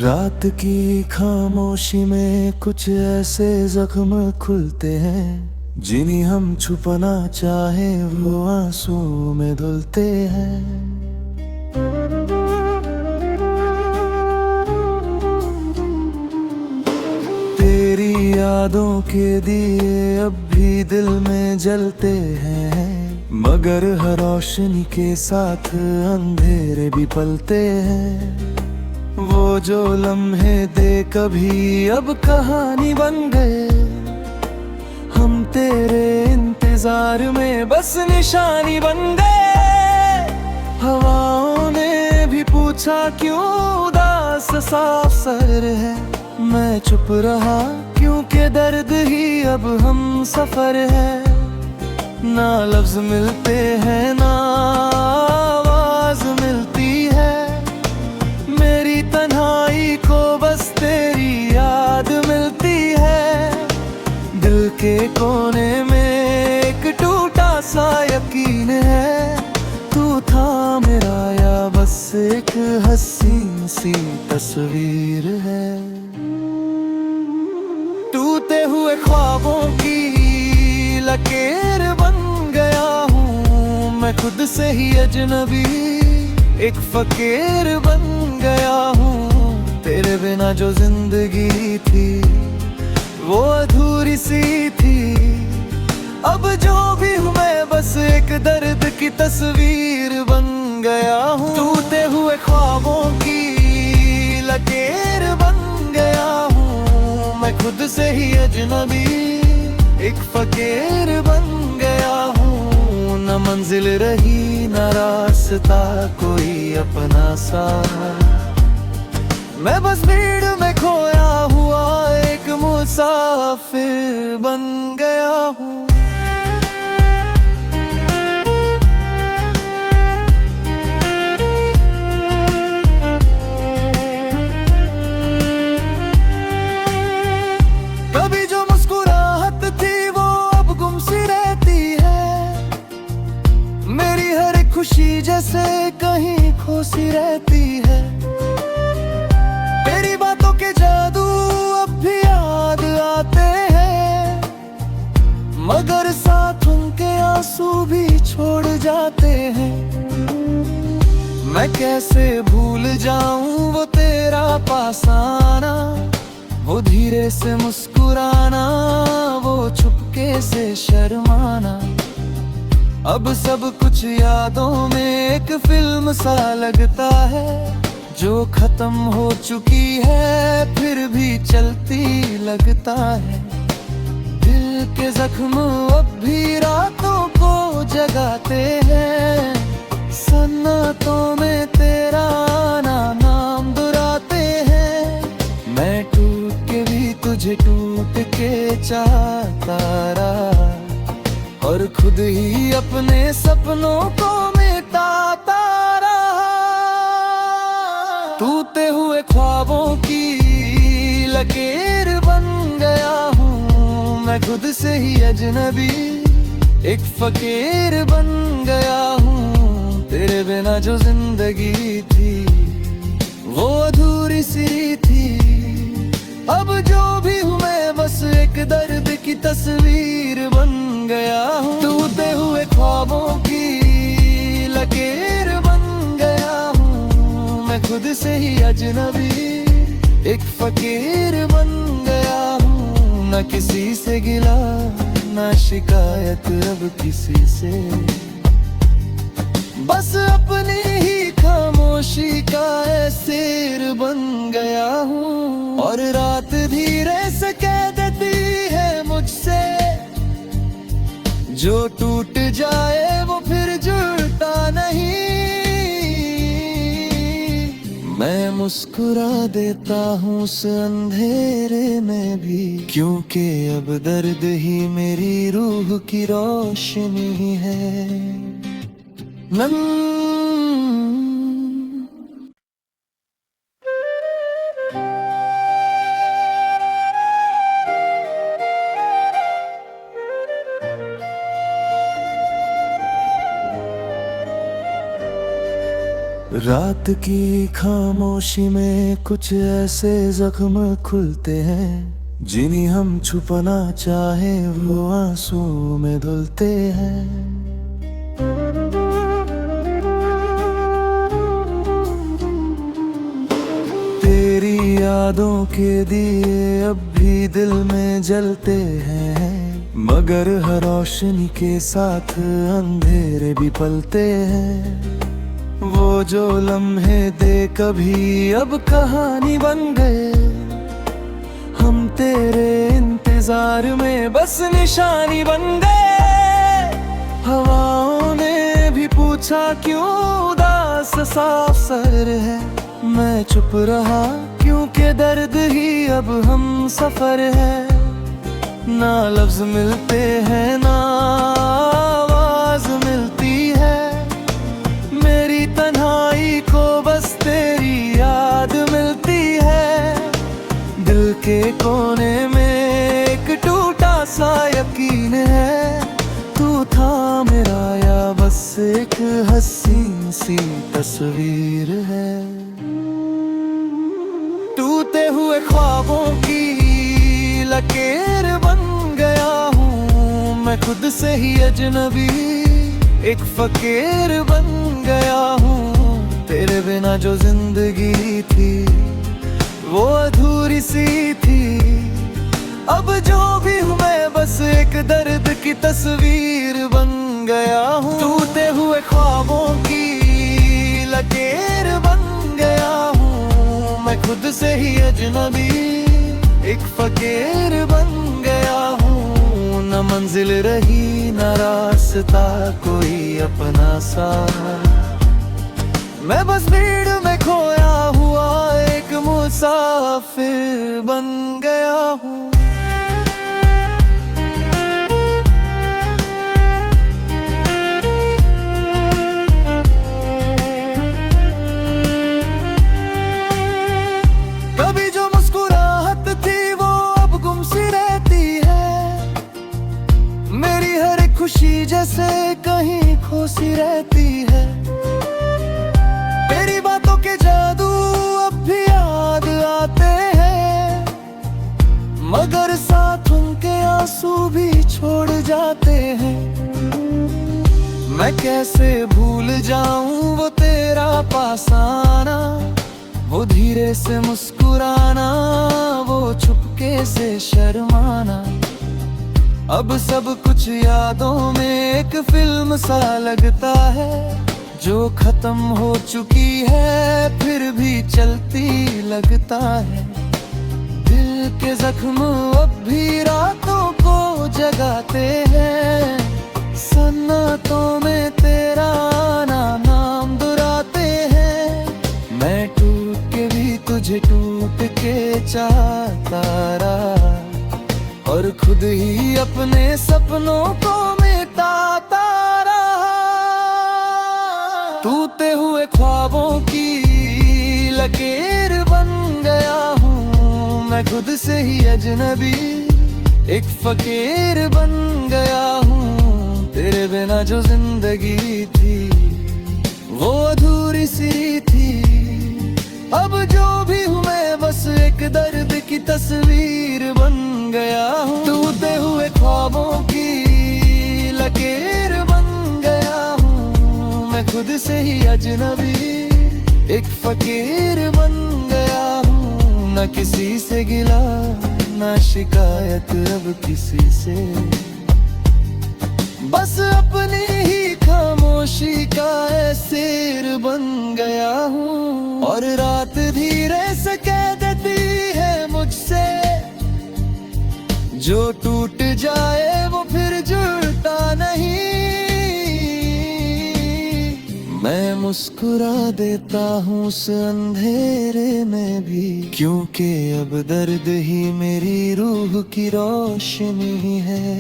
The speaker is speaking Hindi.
रात की खामोशी में कुछ ऐसे जख्म खुलते हैं जिन्हें हम छुपाना चाहे वो आंसू में धुलते हैं। तेरी यादों के दिए अब भी दिल में जलते हैं, मगर हर रोशनी के साथ अंधेरे भी पलते हैं। वो जो लम्हे दे कभी अब कहानी बन गए, हम तेरे इंतजार में बस निशानी बन गए। हवाओं ने भी पूछा क्यों उदास साफ सर है, मैं चुप रहा क्योंकि दर्द ही अब हम सफर है। ना लफ्ज मिलते हैं ना आवाज मिलती है, मेरी तन्हाई को बस तेरी याद मिलती है। दिल के कोने में एक टूटा सा यकीन है, तू था मेरा या बस एक हसीन सी तस्वीर है। टूटे हुए ख्वाबों की लकीर बन गया हूँ मैं, खुद से ही अजनबी एक फकीर बन गया हूँ। तेरे बिना जो जिंदगी थी वो अधूरी सी थी, अब जो भी हूँ मैं बस एक दर्द की तस्वीर बन गया हूँ। टूटे हुए ख्वाबों की लकीर बन गया हूँ मैं, खुद से ही अजनबी एक फकीर बन गया हूँ। न मंजिल रही न रास्ता कोई अपना सा, मैं बस भीड़ में खोया हुआ एक मुसाफिर बन गया हूँ। कभी जो मुस्कुराहट थी वो अब गुम सी रहती है, मेरी हर एक खुशी जैसे कहीं खो सी रहती है। तेरी बातों के जादू अब भी याद आते हैं, मगर साथ उनके आंसू भी छोड़ जाते हैं। मैं कैसे भूल जाऊं वो तेरा पास आना, वो धीरे से मुस्कुराना, वो चुपके से शर्माना। अब सब कुछ यादों में एक फिल्म सा लगता है, जो खत्म हो चुकी है फिर भी चलती लगता है। दिल के जख्म अब भी रातों को जगाते हैं, सन्नाटों में तेरा आना नाम दुराते हैं। मैं टूट के भी तुझे टूट के चाहता रहा, और खुद ही अपने सपनों को मिटाता रहा। टूटे हुए ख्वाबों की लकीर बन गया हूँ मैं, खुद से ही अजनबी एक फकीर बन गया हूँ। तेरे बिना जो जिंदगी थी वो अधूरी सी थी, अब जो भी हूँ मैं बस एक दर्द की तस्वीर बन गया हूँ। टूटे हुए ख्वाबों की लकीर बन गया हूँ मैं, खुद से ही अजनबी एक फकीर बन गया हूँ। न किसी से गिला न शिकायत अब किसी से, बस अपनी ही खामोशी का एसीर बन गया हूँ। और रात धीरे से कह देती है मुझसे, जो टूट जाए वो फिर जुड़ता नहीं। मैं मुस्कुरा देता हूँ उस अंधेरे में भी, क्योंकि अब दर्द ही मेरी रूह की रोशनी है। रात की खामोशी में कुछ ऐसे जख्म खुलते हैं, जिन्हें हम छुपना चाहे वो आंसू में धुलते हैं। तेरी यादों के दिए अब भी दिल में जलते हैं, मगर हर रोशनी के साथ अंधेरे भी पलते हैं। वो जो लम्हे दे कभी अब कहानी बन गए, हम तेरे इंतजार में बस निशानी बन गए। हवाओं ने भी पूछा क्यों उदास सा सर है, मैं चुप रहा क्योंकि दर्द ही अब हम सफर है। ना लफ्ज मिलते हैं ना आवाज मिलती है, मेरी तन्हाई को बस तेरी याद मिलती है। दिल के कोने में एक टूटा सा यकीन है, तू था मेरा या बस एक हसीन सी तस्वीर है। टूटे हुए ख्वाबों की लकीर बन गया हूँ मैं, खुद से ही अजनबी एक फकीर बन गया हूँ। तेरे बिना जो जिंदगी थी वो अधूरी सी थी, अब जो भी हूँ मैं बस एक दर्द की तस्वीर बन गया हूँ। टूटे हुए ख्वाबों की लकीर बन गया हूँ मैं, खुद से ही अजनबी एक फकीर बन गया हूँ। न मंजिल रही न रास्ता कोई अपना सा, मैं बस भीड़ में खोया हुआ एक मुसाफिर बन गया हूँ। कभी जो मुस्कुराहट थी वो अब गुम सी रहती है, मेरी हर एक खुशी जैसे कहीं खो सी रहती है। तेरी बातों के जादू अब भी याद आते हैं, मगर साथ उनके आंसू भी छोड़ जाते हैं। मैं कैसे भूल जाऊं वो तेरा पास आना, वो धीरे से मुस्कुराना, वो चुपके से शर्माना। अब सब कुछ यादों में एक फिल्म सा लगता है, जो खत्म हो चुकी है फिर भी चलती लगता है। दिल के जख्म अब भी रातों को जगाते हैं, सन्नाटों में तेरा आना नाम दुराते हैं। मैं टूट के भी तुझे टूट के चाहता रहा, और खुद ही अपने सपनों को मिटाता रहा। टूटे हुए ख्वाबों की लकीर बन गया हूँ मैं, खुद से ही अजनबी एक फकीर बन गया हूँ। तेरे बिना जो जिंदगी थी वो अधूरी सी थी, अब जो भी हूँ मैं बस एक दर्द की तस्वीर बन गया हूँ। टूटे हुए ख्वाबों की लकीर बन गया हूँ मैं, खुद से ही अजनबी एक फकीर बन गया हूँ। न किसी से गिला न शिकायत अब किसी से, बस अपनी ही खामोशी का एसीर बन गया हूँ। और रात धीरे से कह देती है मुझसे, जो टूट जाए वो फिर जुड़ता नहीं। मैं मुस्कुरा देता हूँ उस अंधेरे में भी, क्योंकि अब दर्द ही मेरी रूह की रोशनी है।